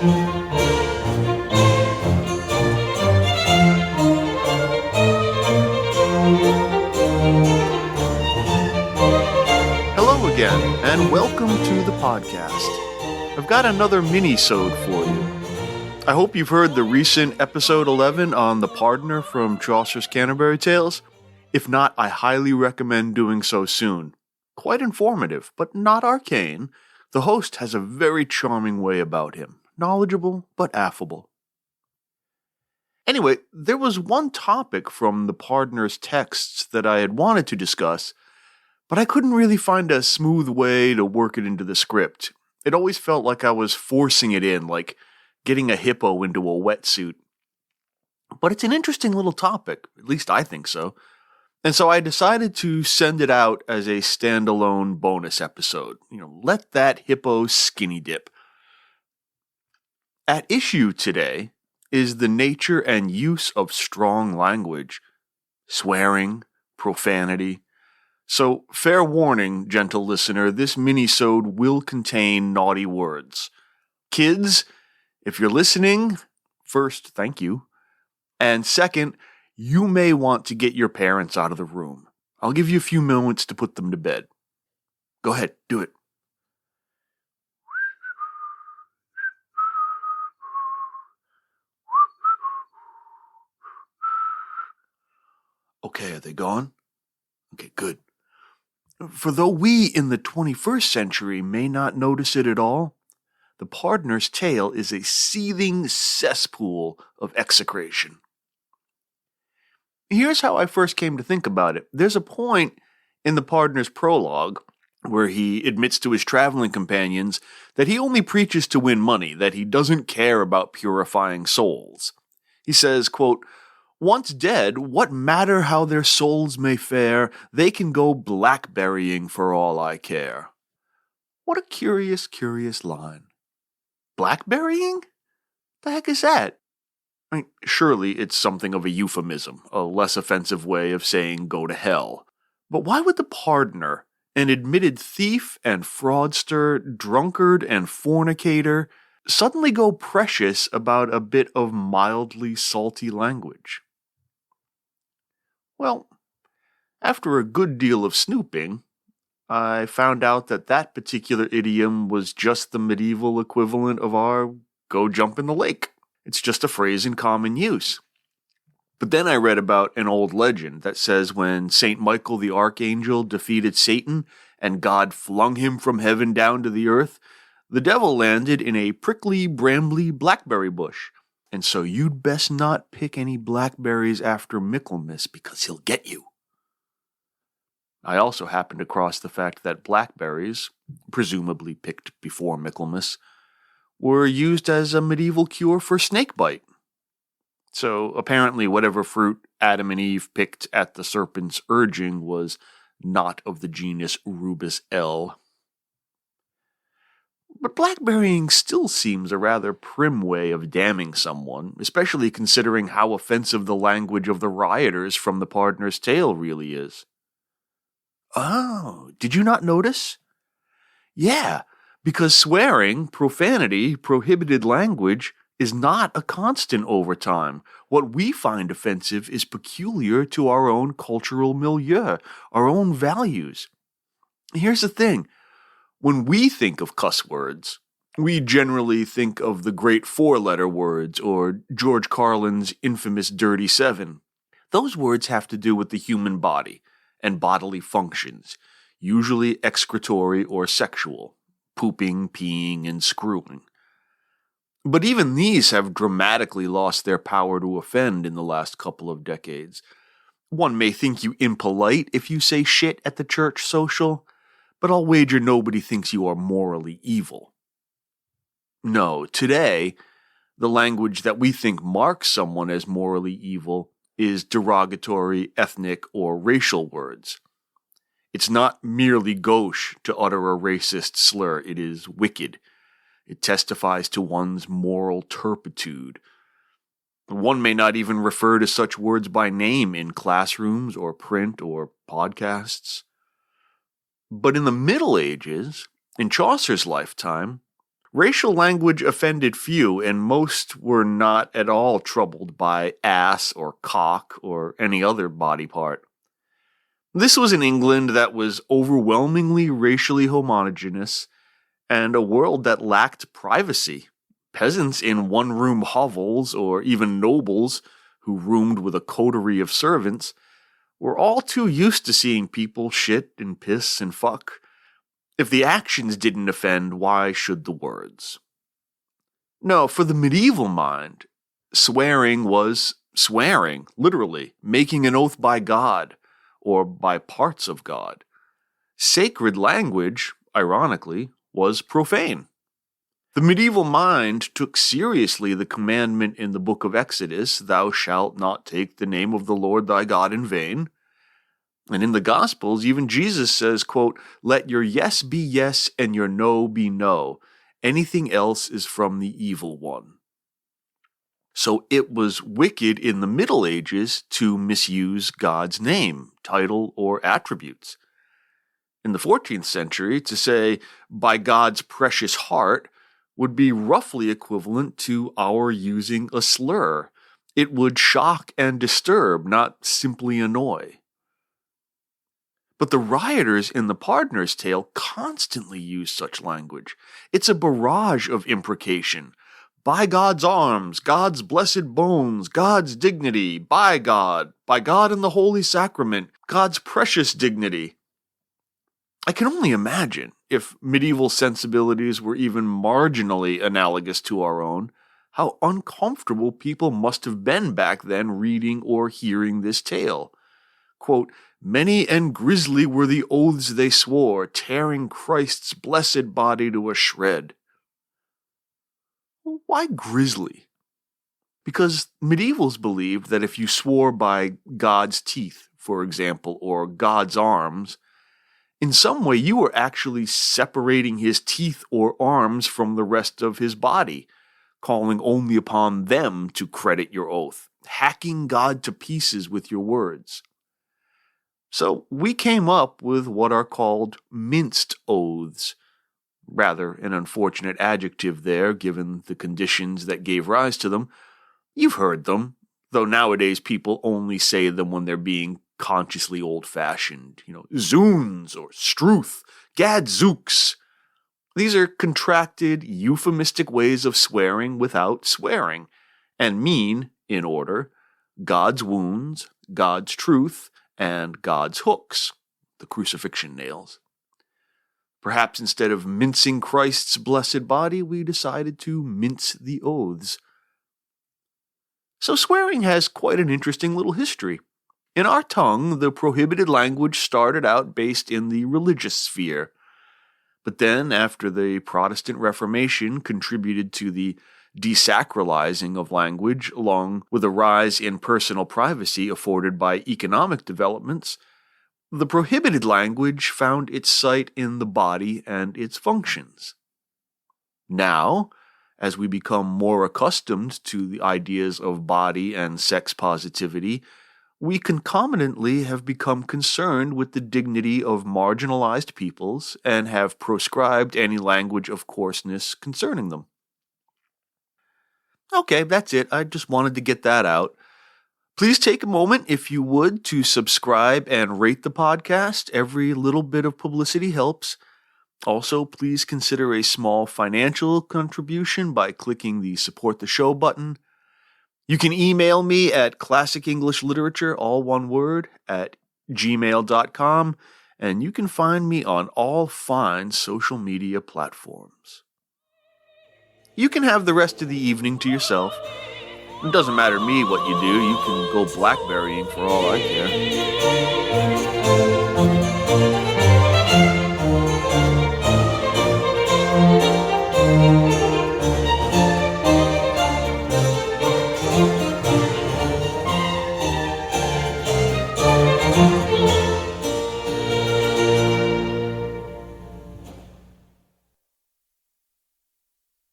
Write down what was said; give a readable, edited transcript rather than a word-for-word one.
Hello again, and welcome to the podcast. I've got another minisode for you. I hope you've heard the recent episode 11 on the Pardoner from Chaucer's Canterbury Tales. If not, I highly recommend doing so soon. Quite informative, but not arcane. The host has a very charming way about him. Knowledgeable, but affable. Anyway, there was one topic from the Pardoner's texts that I had wanted to discuss, but I couldn't really find a smooth way to work it into the script. It always felt like I was forcing it in, like getting a hippo into a wetsuit. But it's an interesting little topic, at least I think so. And so I decided to send it out as a standalone bonus episode. Let that hippo skinny dip. At issue today is the nature and use of strong language, swearing, profanity. So, fair warning, gentle listener, this minisode will contain naughty words. Kids, if you're listening, first, thank you. And second, you may want to get your parents out of the room. I'll give you a few moments to put them to bed. Go ahead, do it. Okay, are they gone? Okay, good. For though we in the 21st century may not notice it at all, the Pardoner's tale is a seething cesspool of execration. Here's how I first came to think about it. There's a point in the Pardoner's prologue where he admits to his traveling companions that he only preaches to win money, that he doesn't care about purifying souls. He says, quote, "Once dead, what matter how their souls may fare? They can go blackberrying for all I care." What a curious, curious line. Blackberrying? The heck is that? I mean, surely it's something of a euphemism, a less offensive way of saying go to hell. But why would the Pardoner, an admitted thief and fraudster, drunkard and fornicator, suddenly go precious about a bit of mildly salty language? Well, after a good deal of snooping, I found out that particular idiom was just the medieval equivalent of our go jump in the lake. It's just a phrase in common use. But then I read about an old legend that says when St. Michael the Archangel defeated Satan and God flung him from heaven down to the earth, the devil landed in a prickly, brambly blackberry bush. And so you'd best not pick any blackberries after Michaelmas because he'll get you. I also happened across the fact that blackberries, presumably picked before Michaelmas, were used as a medieval cure for snakebite. So apparently whatever fruit Adam and Eve picked at the serpent's urging was not of the genus Rubus L. But blackberrying still seems a rather prim way of damning someone, especially considering how offensive the language of the rioters from the Pardoner's tale really is. Oh, did you not notice? Yeah, because swearing, profanity, prohibited language is not a constant over time. What we find offensive is peculiar to our own cultural milieu, our own values. Here's the thing. When we think of cuss words, we generally think of the great four-letter words or George Carlin's infamous Dirty Seven. Those words have to do with the human body and bodily functions, usually excretory or sexual, pooping, peeing, and screwing. But even these have dramatically lost their power to offend in the last couple of decades. One may think you impolite if you say shit at the church social, but I'll wager nobody thinks you are morally evil. No, today, the language that we think marks someone as morally evil is derogatory, ethnic, or racial words. It's not merely gauche to utter a racist slur, it is wicked. It testifies to one's moral turpitude. One may not even refer to such words by name in classrooms or print or podcasts. But in the Middle Ages, in Chaucer's lifetime, Racial language offended few, and most were not at all troubled by ass or cock or any other body part. This was an England that was overwhelmingly racially homogeneous, and a world that lacked privacy. Peasants in one-room hovels, or even nobles who roomed with a coterie of servants, were all too used to seeing people shit and piss and fuck. If the actions didn't offend, why should the words? No, for the medieval mind, swearing was swearing, literally, making an oath by God, or by parts of God. Sacred language, ironically, was profane. The medieval mind took seriously the commandment in the book of Exodus, "Thou shalt not take the name of the Lord thy God in vain." And in the Gospels, even Jesus says, quote, "Let your yes be yes and your no be no. Anything else is from the evil one." So it was wicked in the Middle Ages to misuse God's name, title, or attributes. In the 14th century, to say, "by God's precious heart," would be roughly equivalent to our using a slur. It would shock and disturb, not simply annoy. But the rioters in the Pardoner's Tale constantly use such language. It's a barrage of imprecation. By God's arms, God's blessed bones, God's dignity, by God in the Holy Sacrament, God's precious dignity. I can only imagine, if medieval sensibilities were even marginally analogous to our own, how uncomfortable people must have been back then reading or hearing this tale. Quote, "Many and grisly were the oaths they swore, tearing Christ's blessed body to a shred." Why grisly? Because medievals believed that if you swore by God's teeth, for example, or God's arms, in some way you were actually separating his teeth or arms from the rest of his body, calling only upon them to credit your oath, hacking God to pieces with your words. So we came up with what are called minced oaths. Rather an unfortunate adjective there, given the conditions that gave rise to them. You've heard them, though nowadays people only say them when they're being consciously old-fashioned. Zoons or struth, gadzooks. These are contracted, euphemistic ways of swearing without swearing, and mean, in order, God's wounds, God's truth, and God's hooks, the crucifixion nails. Perhaps instead of mincing Christ's blessed body, we decided to mince the oaths. So swearing has quite an interesting little history. In our tongue, the prohibited language started out based in the religious sphere. But then, after the Protestant Reformation contributed to the desacralizing of language, along with a rise in personal privacy afforded by economic developments, the prohibited language found its site in the body and its functions. Now, as we become more accustomed to the ideas of body and sex positivity, we concomitantly have become concerned with the dignity of marginalized peoples and have proscribed any language of coarseness concerning them. Okay, that's it. I just wanted to get that out. Please take a moment, if you would, to subscribe and rate the podcast. Every little bit of publicity helps. Also, please consider a small financial contribution by clicking the Support the Show button. You can email me at classicenglishLiterature, all one word, at gmail.com, and you can find me on all fine social media platforms. You can have the rest of the evening to yourself. It doesn't matter to me what you do. You can go Blackberrying for all I care.